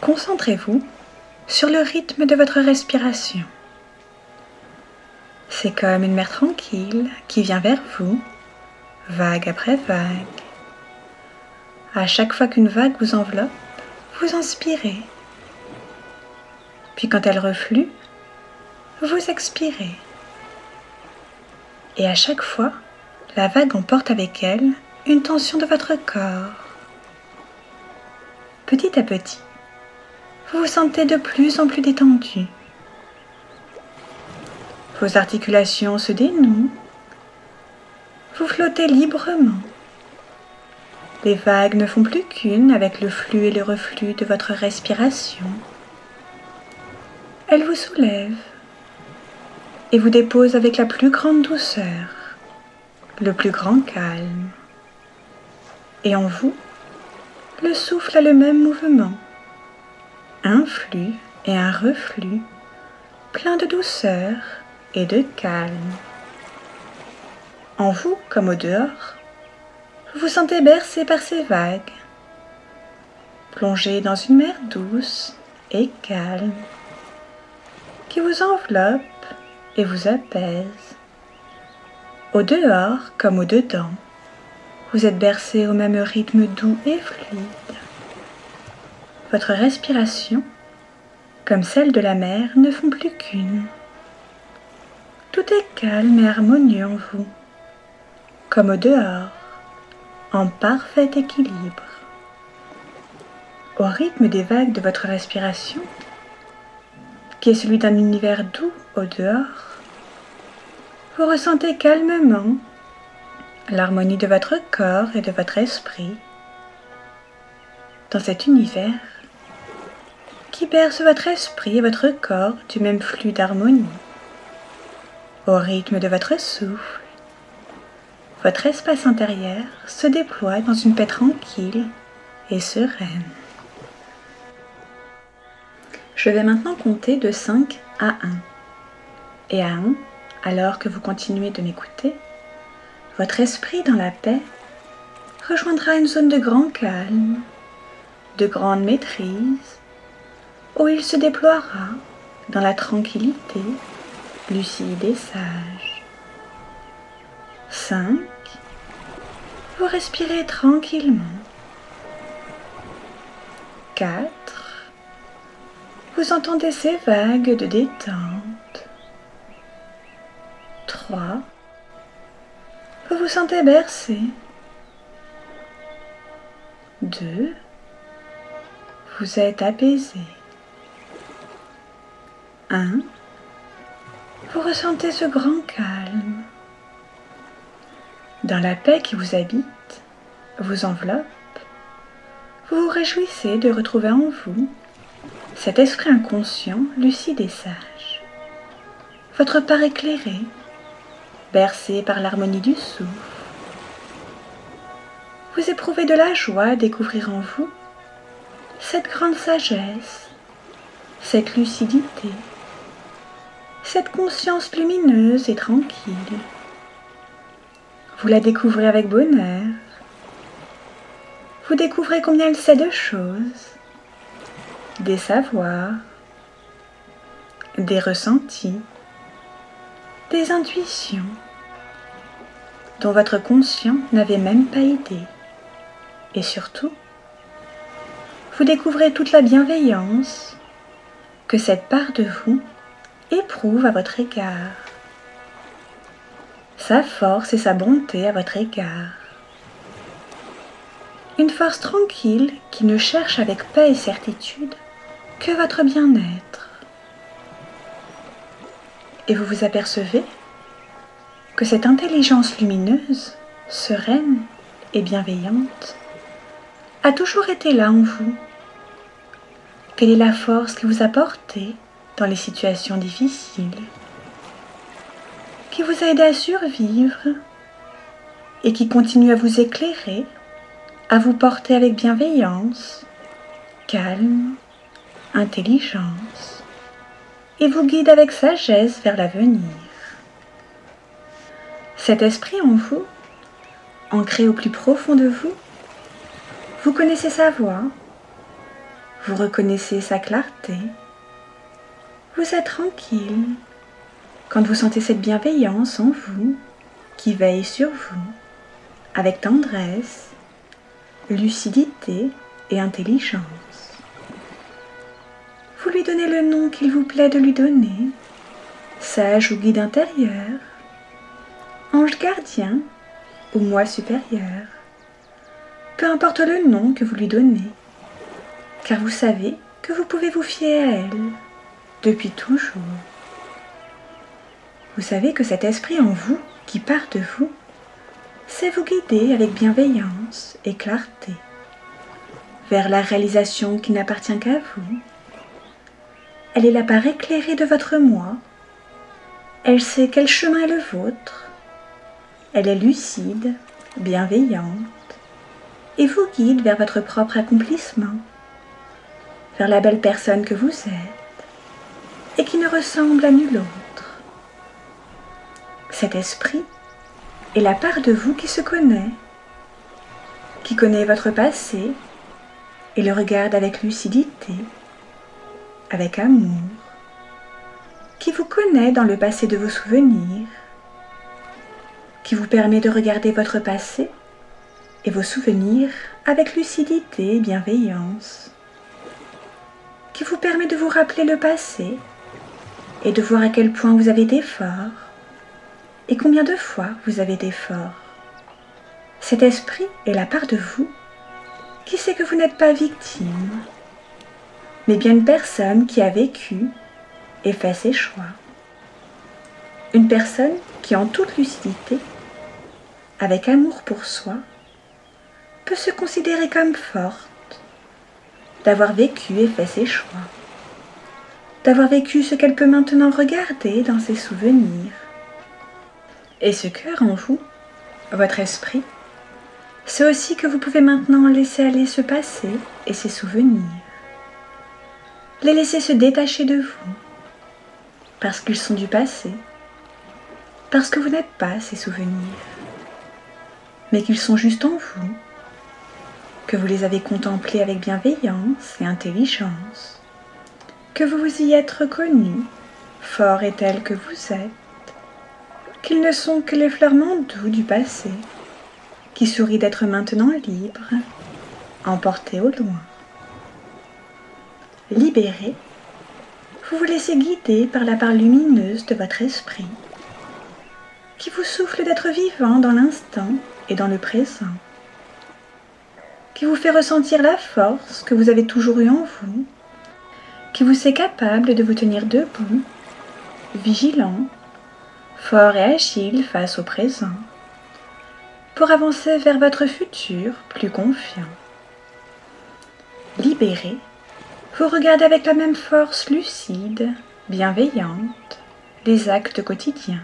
Concentrez-vous sur le rythme de votre respiration. C'est comme une mer tranquille qui vient vers vous, vague après vague. À chaque fois qu'une vague vous enveloppe, vous inspirez. Puis quand elle reflue, vous expirez. Et à chaque fois, la vague emporte avec elle une tension de votre corps. Petit à petit, vous vous sentez de plus en plus détendu. Vos articulations se dénouent. Vous flottez librement. Les vagues ne font plus qu'une avec le flux et le reflux de votre respiration. Elles vous soulèvent et vous déposent avec la plus grande douceur, le plus grand calme. Et en vous, le souffle a le même mouvement, un flux et un reflux, plein de douceur et de calme. En vous, comme au dehors, vous vous sentez bercé par ces vagues, plongé dans une mer douce et calme, qui vous enveloppe et vous apaise. Au dehors comme au dedans, vous êtes bercé au même rythme doux et fluide. Votre respiration, comme celle de la mer, ne font plus qu'une. Tout est calme et harmonieux en vous, comme au dehors, en parfait équilibre. Au rythme des vagues de votre respiration, qui est celui d'un univers doux au dehors, vous ressentez calmement l'harmonie de votre corps et de votre esprit dans cet univers qui berce votre esprit et votre corps du même flux d'harmonie. Au rythme de votre souffle, votre espace intérieur se déploie dans une paix tranquille et sereine. Je vais maintenant compter de 5 à 1. Et à 1, alors que vous continuez de m'écouter, votre esprit dans la paix rejoindra une zone de grand calme, de grande maîtrise, où il se déploiera dans la tranquillité, lucide et sage. 5. Vous respirez tranquillement. 4. Vous entendez ces vagues de détente. 3. Vous vous sentez bercé. 2. Vous êtes apaisé. 1. Vous ressentez ce grand calme. Dans la paix qui vous habite, vous enveloppe, vous vous réjouissez de retrouver en vous cet esprit inconscient, lucide et sage. Votre part éclairé, bercé par l'harmonie du souffle. Vous éprouvez de la joie à découvrir en vous cette grande sagesse, cette lucidité, cette conscience lumineuse et tranquille. Vous la découvrez avec bonheur. Vous découvrez combien elle sait de choses, des savoirs, des ressentis, des intuitions dont votre conscient n'avait même pas idée. Et surtout, vous découvrez toute la bienveillance que cette part de vous éprouve à votre égard, sa force et sa bonté à votre égard. Une force tranquille qui ne cherche avec paix et certitude que votre bien-être. Et vous vous apercevez que cette intelligence lumineuse, sereine et bienveillante a toujours été là en vous. Quelle est la force qui vous a porté dans les situations difficiles, qui vous a aidé à survivre et qui continue à vous éclairer, à vous porter avec bienveillance, calme, intelligence, et vous guide avec sagesse vers l'avenir. Cet esprit en vous, ancré au plus profond de vous, vous connaissez sa voix, Vous reconnaissez sa clarté. Vous êtes tranquille quand vous sentez cette bienveillance en vous qui veille sur vous avec tendresse, lucidité et intelligence. Vous lui donnez le nom qu'il vous plaît de lui donner, sage ou guide intérieur, ange gardien ou moi supérieur. Peu importe le nom que vous lui donnez, car vous savez que vous pouvez vous fier à elle depuis toujours. Vous savez que cet esprit en vous, qui part de vous, sait vous guider avec bienveillance et clarté vers la réalisation qui n'appartient qu'à vous. Elle est la part éclairée de votre moi. Elle sait quel chemin est le vôtre. Elle est lucide, bienveillante, et vous guide vers votre propre accomplissement, vers la belle personne que vous êtes, et qui ne ressemble à nul autre. Cet esprit est la part de vous qui se connaît, qui connaît votre passé et le regarde avec lucidité, avec amour, qui vous connaît dans le passé de vos souvenirs, qui vous permet de regarder votre passé et vos souvenirs avec lucidité et bienveillance, qui vous permet de vous rappeler le passé et de voir à quel point vous avez d'efforts et combien de fois vous avez d'efforts. Cet esprit est la part de vous qui sait que vous n'êtes pas victime, mais bien une personne qui a vécu et fait ses choix. Une personne qui, en toute lucidité, avec amour pour soi, peut se considérer comme forte, d'avoir vécu et fait ses choix, d'avoir vécu ce qu'elle peut maintenant regarder dans ses souvenirs. Et ce cœur en vous, votre esprit, c'est aussi que vous pouvez maintenant laisser aller ce passé et ses souvenirs. Les laisser se détacher de vous, parce qu'ils sont du passé, parce que vous n'êtes pas ces souvenirs, mais qu'ils sont juste en vous, que vous les avez contemplés avec bienveillance et intelligence, que vous vous y êtes reconnu, fort et tel que vous êtes, qu'ils ne sont que l'effleurement doux du passé, qui sourit d'être maintenant libre, emporté au loin. Libéré, vous vous laissez guider par la part lumineuse de votre esprit, qui vous souffle d'être vivant dans l'instant et dans le présent, qui vous fait ressentir la force que vous avez toujours eue en vous, qui vous sait capable de vous tenir debout, vigilant, fort et agile face au présent, pour avancer vers votre futur plus confiant. Libéré, vous regardez avec la même force lucide, bienveillante, les actes quotidiens.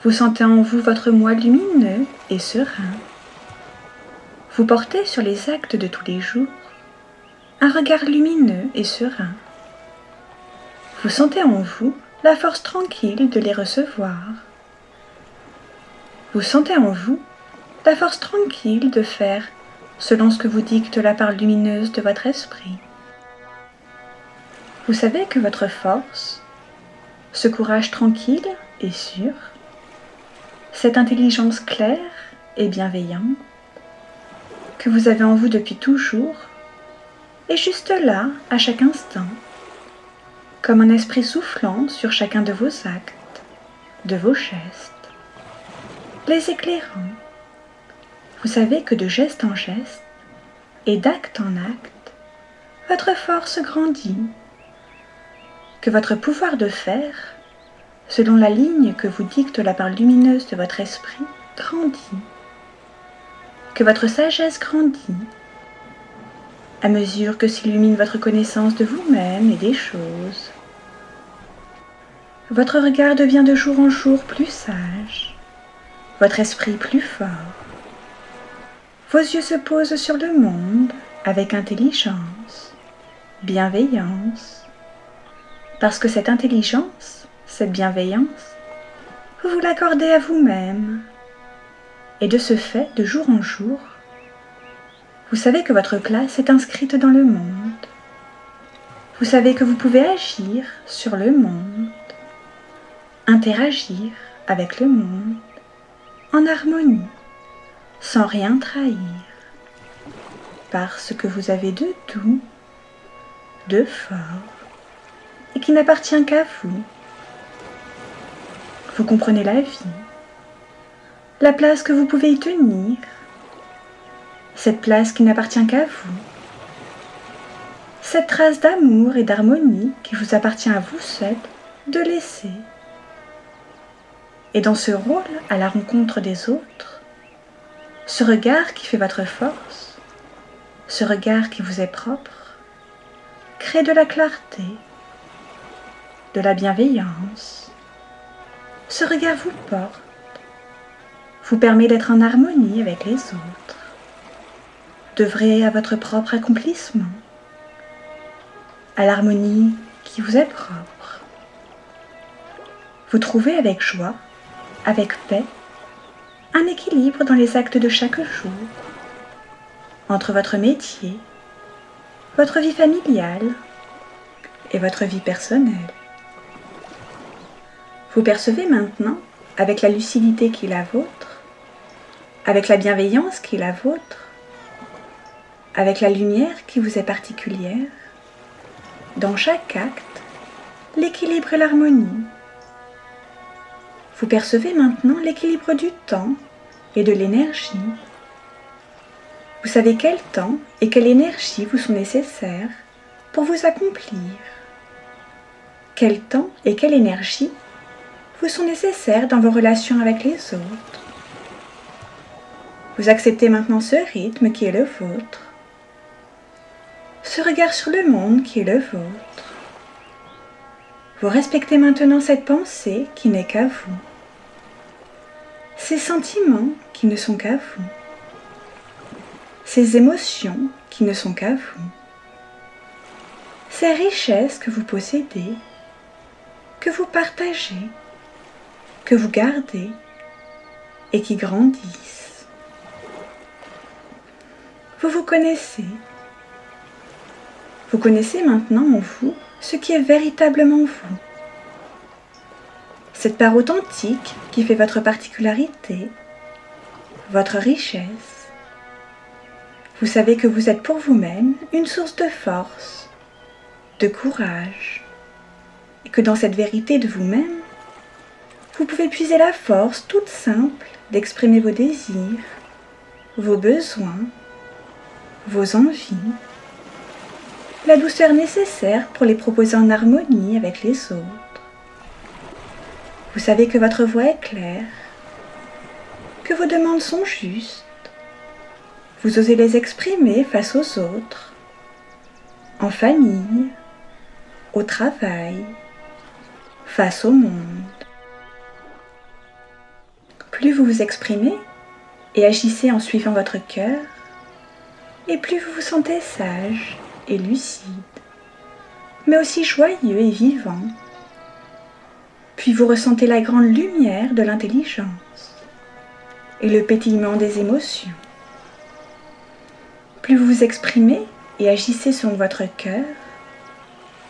Vous sentez en vous votre moi lumineux et serein. Vous portez sur les actes de tous les jours un regard lumineux et serein. Vous sentez en vous la force tranquille de les recevoir. Vous sentez en vous la force tranquille de faire selon ce que vous dicte la part lumineuse de votre esprit. Vous savez que votre force, ce courage tranquille et sûr, cette intelligence claire et bienveillante que vous avez en vous depuis toujours est juste là à chaque instant, comme un esprit soufflant sur chacun de vos actes, de vos gestes, les éclairant. Vous savez que de geste en geste et d'acte en acte, votre force grandit, que votre pouvoir de faire, selon la ligne que vous dicte la part lumineuse de votre esprit, grandit, que votre sagesse grandit, à mesure que s'illumine votre connaissance de vous-même et des choses. Votre regard devient de jour en jour plus sage, votre esprit plus fort. Vos yeux se posent sur le monde avec intelligence, bienveillance, parce que cette intelligence, cette bienveillance, vous vous l'accordez à vous-même, et de ce fait, de jour en jour, Vous savez que votre place est inscrite dans le monde. Vous savez que vous pouvez agir sur le monde, interagir avec le monde, en harmonie, sans rien trahir, parce que vous avez de doux, de fort, et qui n'appartient qu'à vous. Vous comprenez la vie, la place que vous pouvez y tenir, cette place qui n'appartient qu'à vous, cette trace d'amour et d'harmonie qui vous appartient à vous seul de laisser. Et dans ce rôle à la rencontre des autres, ce regard qui fait votre force, ce regard qui vous est propre, crée de la clarté, de la bienveillance. Ce regard vous porte, vous permet d'être en harmonie avec les autres, d'œuvrer à votre propre accomplissement, à l'harmonie qui vous est propre. Vous trouvez avec joie, avec paix, un équilibre dans les actes de chaque jour, entre votre métier, votre vie familiale et votre vie personnelle. Vous percevez maintenant, avec la lucidité qui est la vôtre, avec la bienveillance qui est la vôtre, avec la lumière qui vous est particulière, dans chaque acte, l'équilibre et l'harmonie. Vous percevez maintenant l'équilibre du temps et de l'énergie. Vous savez quel temps et quelle énergie vous sont nécessaires pour vous accomplir. Quel temps et quelle énergie vous sont nécessaires dans vos relations avec les autres. Vous acceptez maintenant ce rythme qui est le vôtre, ce regard sur le monde qui est le vôtre. Vous respectez maintenant cette pensée qui n'est qu'à vous, ces sentiments qui ne sont qu'à vous, ces émotions qui ne sont qu'à vous, ces richesses que vous possédez, que vous partagez, que vous gardez et qui grandissent. Vous vous connaissez. Vous connaissez maintenant en vous ce qui est véritablement vous. Cette part authentique qui fait votre particularité, votre richesse. Vous savez que vous êtes pour vous-même une source de force, de courage, et que dans cette vérité de vous-même, vous pouvez puiser la force toute simple d'exprimer vos désirs, vos besoins, vos envies, la douceur nécessaire pour les proposer en harmonie avec les autres. Vous savez que votre voix est claire, que vos demandes sont justes. Vous osez les exprimer face aux autres, en famille, au travail, face au monde. Plus vous vous exprimez et agissez en suivant votre cœur, et plus vous vous sentez sage et lucide, mais aussi joyeux et vivant. Puis vous ressentez la grande lumière de l'intelligence et le pétillement des émotions. Plus vous vous exprimez et agissez selon votre cœur,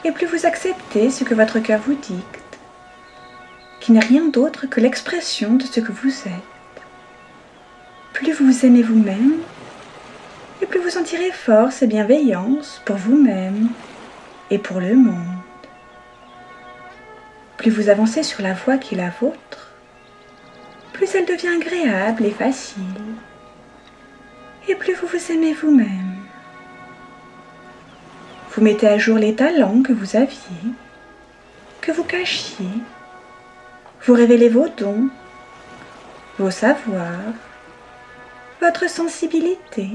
et plus vous acceptez ce que votre cœur vous dicte, qui n'est rien d'autre que l'expression de ce que vous êtes. Plus vous vous aimez vous-même, et plus vous en tirez force et bienveillance pour vous-même et pour le monde. Plus vous avancez sur la voie qui est la vôtre, plus elle devient agréable et facile, et plus vous vous aimez vous-même. Vous mettez à jour les talents que vous aviez, que vous cachiez. Vous révélez vos dons, vos savoirs, votre sensibilité.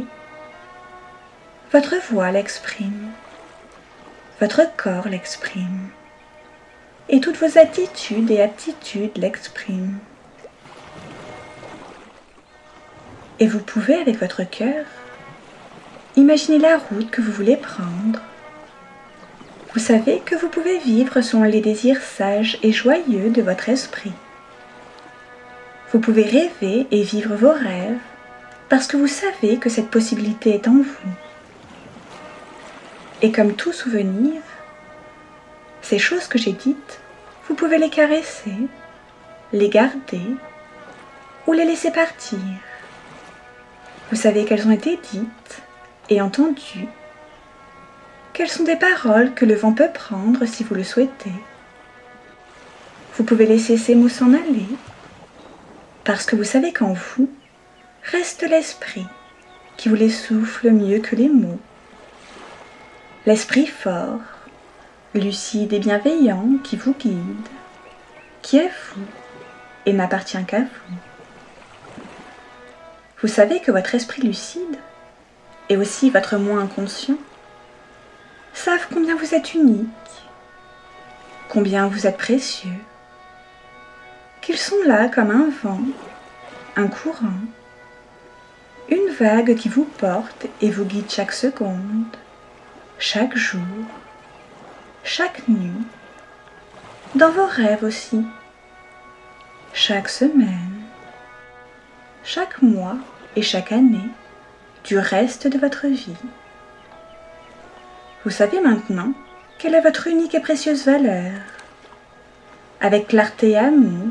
Votre voix l'exprime, votre corps l'exprime, et toutes vos attitudes et aptitudes l'expriment. Et vous pouvez, avec votre cœur, imaginer la route que vous voulez prendre. Vous savez que vous pouvez vivre selon les désirs sages et joyeux de votre esprit. Vous pouvez rêver et vivre vos rêves parce que vous savez que cette possibilité est en vous. Et comme tout souvenir, ces choses que j'ai dites, vous pouvez les caresser, les garder ou les laisser partir. Vous savez qu'elles ont été dites et entendues, qu'elles sont des paroles que le vent peut prendre si vous le souhaitez. Vous pouvez laisser ces mots s'en aller, parce que vous savez qu'en vous reste l'esprit qui vous les souffle mieux que les mots. L'esprit fort, lucide et bienveillant qui vous guide, qui est vous et n'appartient qu'à vous. Vous savez que votre esprit lucide, et aussi votre moi inconscient, savent combien vous êtes unique, combien vous êtes précieux, qu'ils sont là comme un vent, un courant, une vague qui vous porte et vous guide chaque seconde, chaque jour, chaque nuit, dans vos rêves aussi, chaque semaine, chaque mois et chaque année du reste de votre vie. Vous savez maintenant quelle est votre unique et précieuse valeur, avec clarté et amour,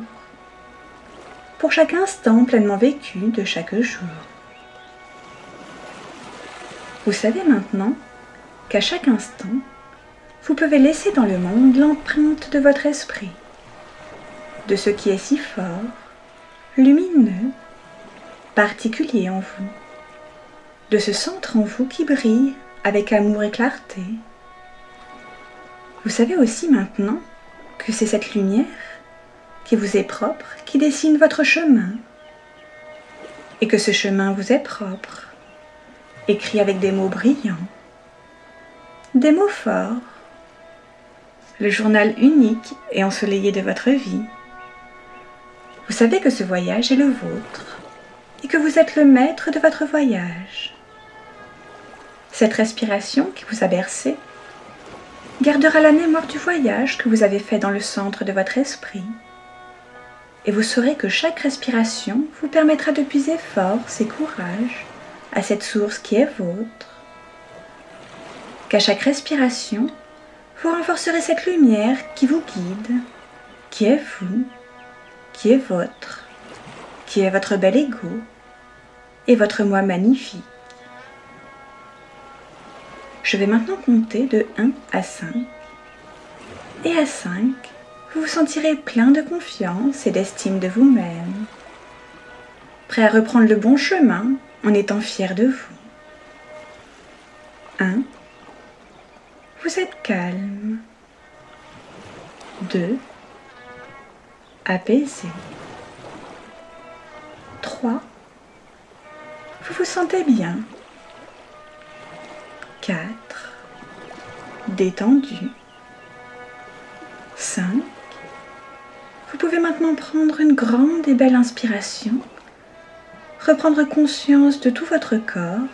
pour chaque instant pleinement vécu de chaque jour. Vous savez maintenant qu'à chaque instant, vous pouvez laisser dans le monde l'empreinte de votre esprit, de ce qui est si fort, lumineux, particulier en vous, de ce centre en vous qui brille avec amour et clarté. Vous savez aussi maintenant que c'est cette lumière qui vous est propre qui dessine votre chemin, et que ce chemin vous est propre, écrit avec des mots brillants, des mots forts, le journal unique et ensoleillé de votre vie. Vous savez que ce voyage est le vôtre et que vous êtes le maître de votre voyage. Cette respiration qui vous a bercé gardera la mémoire du voyage que vous avez fait dans le centre de votre esprit. Et vous saurez que chaque respiration vous permettra de puiser force et courage à cette source qui est vôtre. Qu'à chaque respiration, vous renforcerez cette lumière qui vous guide, qui est vous, qui est votre bel ego et votre moi magnifique. Je vais maintenant compter de 1 à 5. Et à 5, vous vous sentirez plein de confiance et d'estime de vous-même, prêt à reprendre le bon chemin en étant fier de vous. 1. Vous êtes calme. 2. Apaisé. 3. Vous vous sentez bien. 4. Détendu. 5. Vous pouvez maintenant prendre une grande et belle inspiration, reprendre conscience de tout votre corps,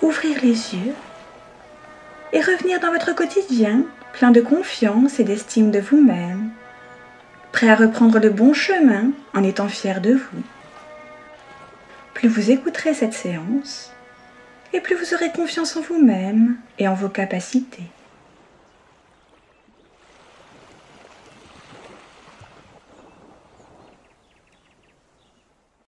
ouvrir les yeux et revenir dans votre quotidien plein de confiance et d'estime de vous-même, prêt à reprendre le bon chemin en étant fier de vous. Plus vous écouterez cette séance, et plus vous aurez confiance en vous-même et en vos capacités.